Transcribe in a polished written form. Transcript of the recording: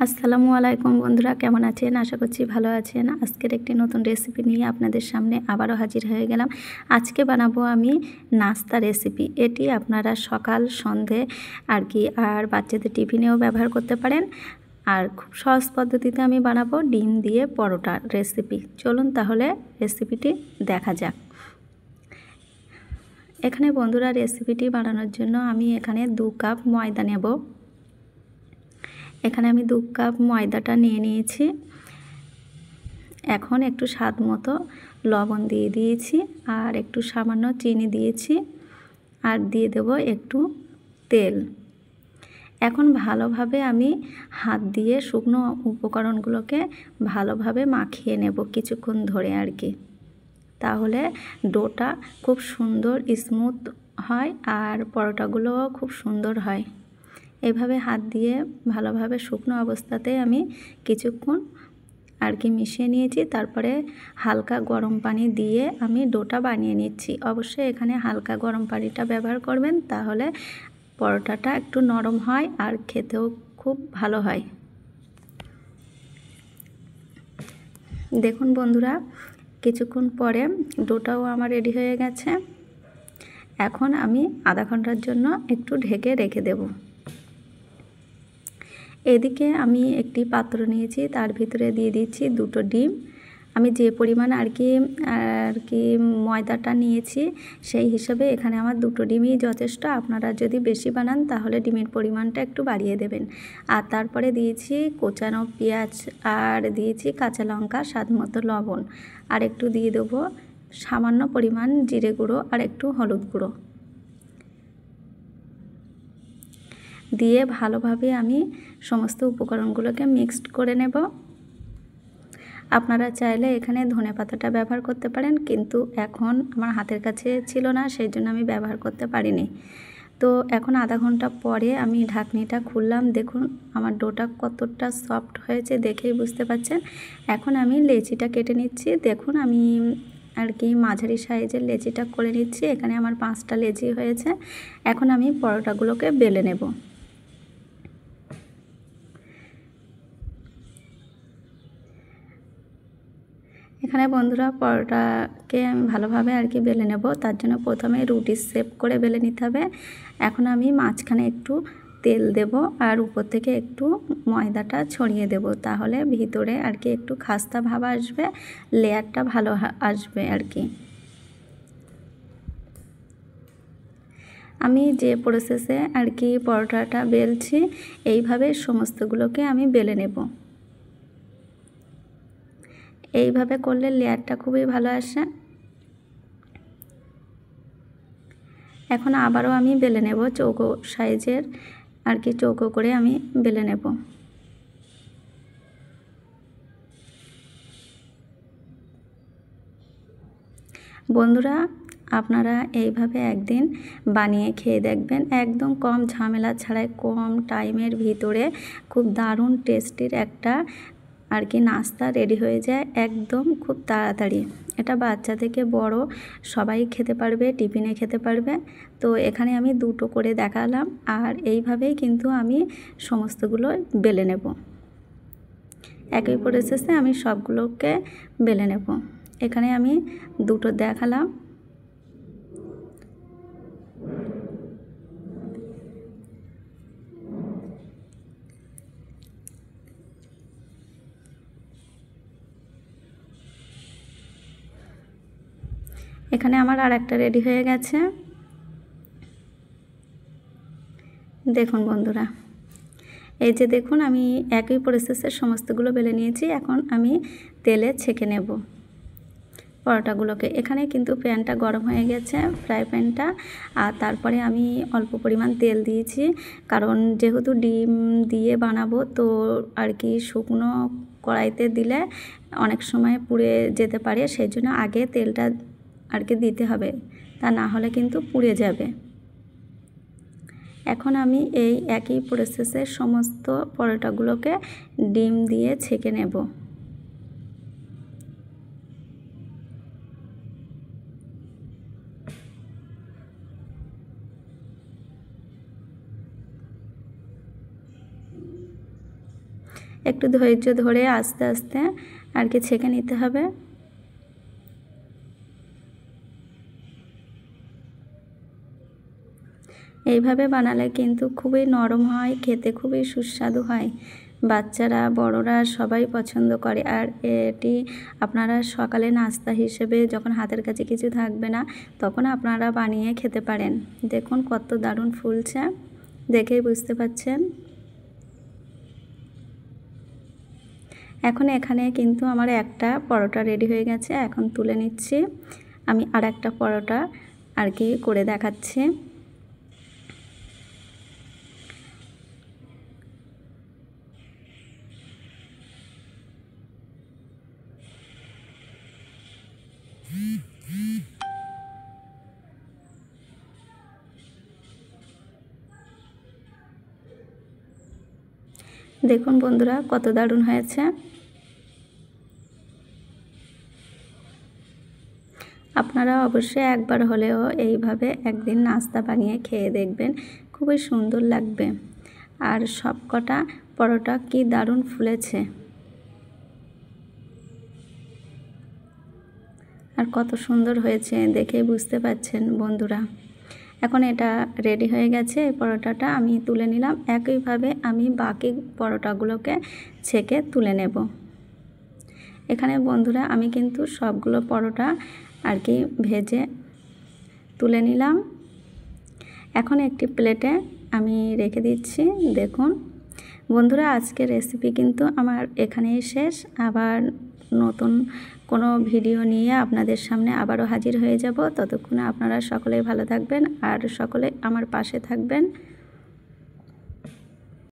আসসালামু আলাইকুম বন্ধুরা, কেমন আছেন? আশা করছি ভালো আছেন। আজকের একটি নতুন রেসিপি নিয়ে আপনাদের সামনে আবারও হাজির হয়ে গেলাম। আজকে বানাবো আমি নাস্তা রেসিপি। এটি আপনারা সকাল সন্ধে আর বাচ্চাদের টিফিনেও ব্যবহার করতে পারেন। আর খুব সহজ পদ্ধতিতে আমি বানাবো ডিম দিয়ে পরোটা রেসিপি। চলুন তাহলে রেসিপিটি দেখা যাক। এখানে বন্ধুরা রেসিপিটি বানানোর জন্য আমি এখানে 2 কাপ ময়দা নেব। এখানে আমি 2 কাপ ময়দাটা নিয়ে নিয়েছি। এখন একটু স্বাদ মতো লবণ দিয়ে দিয়েছি আর একটু সামান্য চিনি দিয়েছি আর দিয়ে দেব একটু তেল। এখন ভালোভাবে আমি হাত দিয়ে শুকনো উপকরণগুলোকে ভালোভাবে মাখিয়ে নেব কিছুক্ষণ ধরে তাহলে ডোটা খুব সুন্দর স্মুথ হয় আর পরোটাগুলোও খুব সুন্দর হয়। এভাবে হাত দিয়ে ভালোভাবে শুকনো অবস্থাতে আমি কিছুক্ষণ মিশিয়ে নিয়েছি। তারপরে হালকা গরম পানি দিয়ে আমি ডোটা বানিয়ে নিচ্ছি। অবশ্যই এখানে হালকা গরম পানিটা ব্যবহার করবেন, তাহলে পরোটাটা একটু নরম হয় আর খেতেও খুব ভালো হয়। দেখুন বন্ধুরা, কিছুক্ষণ পরে ডোটাও আমার রেডি হয়ে গেছে। এখন আমি আধা ঘন্টার জন্য একটু ঢেকে রেখে দেব। এদিকে আমি একটি পাত্র নিয়েছি, তার ভিতরে দিয়ে দিচ্ছি 2টো ডিম। আমি যে পরিমাণ ময়দাটা নিয়েছি সেই হিসাবে এখানে আমার 2টো ডিমই যথেষ্ট। আপনারা যদি বেশি বানান তাহলে ডিমের পরিমাণটা একটু বাড়িয়ে দেবেন। আর তারপরে দিয়েছি কোচানো পেঁয়াজ আর দিয়েছি কাঁচা লঙ্কা, স্বাদ মতো লবণ, আর একটু দিয়ে দেবো সামান্য পরিমাণ জিরে গুঁড়ো আর একটু হলুদ গুঁড়ো দিয়ে ভালোভাবে আমি সমস্ত উপকরণগুলোকে মিক্সড করে নেব। আপনারা চাইলে এখানে ধনেপাতাটা ব্যবহার করতে পারেন, কিন্তু এখন আমার হাতের কাছে ছিল না, সেই জন্য আমি ব্যবহার করতে পারিনি। তো এখন আধা ঘন্টা পরে আমি ঢাকনিটা খুললাম। দেখুন আমার ডোটা কতটা সফট হয়েছে, দেখেই বুঝতে পারছেন। এখন আমি লেচিটা কেটে নিচ্ছি। দেখুন আমি মাঝারি সাইজের লেচিটা করে নিচ্ছি। এখানে আমার 5টা লেচি হয়েছে। এখন আমি পরোটাগুলোকে বেলে নেব। এখানে বন্ধুরা পরোটাকে আমি ভালোভাবে বেলে নেব। তার জন্য প্রথমে রুটির শেপ করে বেলে নিতে হবে। এখন আমি মাঝখানে একটু তেল দেব আর উপর থেকে একটু ময়দাটা ছড়িয়ে দেব, তাহলে ভিতরে একটু খাস্তা ভাব আসবে, লেয়ারটা ভালো আসবে আমি যে প্রসেসে পরোটাটা বেলছি এইভাবে সমস্তগুলোকে আমি বেলে নেব। এইভাবে করলে লেয়ারটা খুবই ভালো আসে। এখন আবারও আমি বেলে নেব চৌকো সাইজের চৌকো করে আমি বেলে নেব। বন্ধুরা, আপনারা এইভাবে একদিন বানিয়ে খেয়ে দেখবেন। একদম কম ঝামেলা ছাড়াই কম টাইমের ভিতরে খুব দারুণ টেস্টির একটা নাস্তা রেডি হয়ে যায় একদম খুব তাড়াতাড়ি। এটা বাচ্চা থেকে বড় সবাই খেতে পারবে, টিফিনে খেতে পারবে। তো এখানে আমি 2টো করে দেখালাম আর এইভাবেই কিন্তু আমি সমস্তগুলো বেলে নেব। একই প্রসেসে আমি সবগুলোকে বেলে নেব। এখানে আমি 2টো দেখালাম। এখানে আমার আরেকটা রেডি হয়ে গেছে। দেখুন বন্ধুরা, এই যে দেখুন আমি একই প্রসেসের সমস্তগুলো বেলে নিয়েছি। এখন আমি তেলে ছেঁকে নেব পরোটাগুলোকে। এখানে কিন্তু প্যানটা গরম হয়ে গেছে, ফ্রাই প্যানটা। আর তারপরে আমি অল্প পরিমাণ তেল দিয়েছি, কারণ যেহেতু ডিম দিয়ে বানাবো তো শুকনো কড়াইতে দিলে অনেক সময় পুড়ে যেতে পারে, সেই জন্য আগে তেলটা দিতে হবে, তা না হলে কিন্তু পুড়ে যাবে। এখন আমি এই একই প্রসেসে সমস্ত পরোটাগুলোকে ডিম দিয়ে ছেঁকে নেব। একটু ধৈর্য ধরে আস্তে আস্তে আর কি ছেঁকে নিতে হবে। এইভাবে বানালে কিন্তু খুবই নরম হয়, খেতে খুবই সুস্বাদু হয়। বাচ্চারা বড়রা সবাই পছন্দ করে। আর এটি আপনারা সকালে নাস্তা হিসেবে যখন হাতের কাছে কিছু থাকবে না তখন আপনারা বানিয়ে খেতে পারেন। দেখুন কত দারুণ ফুলছে, দেখেই বুঝতে পাচ্ছেন। এখন এখানে কিন্তু আমার একটা পরোটা রেডি হয়ে গেছে, এখন তুলে নিচ্ছি। আমি আর একটা পরোটা আর কি করে দেখাচ্ছি। দেখুন বন্ধুরা কত দারুণ হয়েছে। আপনারা অবশ্যই একবার হলেও এইভাবে একদিন নাস্তা বানিয়ে খেয়ে দেখবেন, খুবই সুন্দর লাগবে। আর সবকটা পরোটা কি দারুণ ফুলেছে, আর কত সুন্দর হয়েছে দেখেই বুঝতে পাচ্ছেন বন্ধুরা। এখন এটা রেডি হয়ে গেছে, এই পরোটাটা আমি তুলে নিলাম। একইভাবে আমি বাকি পরোটাগুলোকে ছেঁকে তুলে নেব। এখানে বন্ধুরা আমি কিন্তু সবগুলো পরোটা আর কি ভেজে তুলে নিলাম। এখন একটি প্লেটে আমি রেখে দিচ্ছি। দেখুন বন্ধুরা, আজকের রেসিপি কিন্তু আমার এখানেই শেষ। আবার নতুন কোনো ভিডিও নিয়ে আপনাদের সামনে আবারও হাজির হয়ে যাব। ততক্ষণে আপনারা সকলেই ভালো থাকবেন আর সকলে আমার পাশে থাকবেন।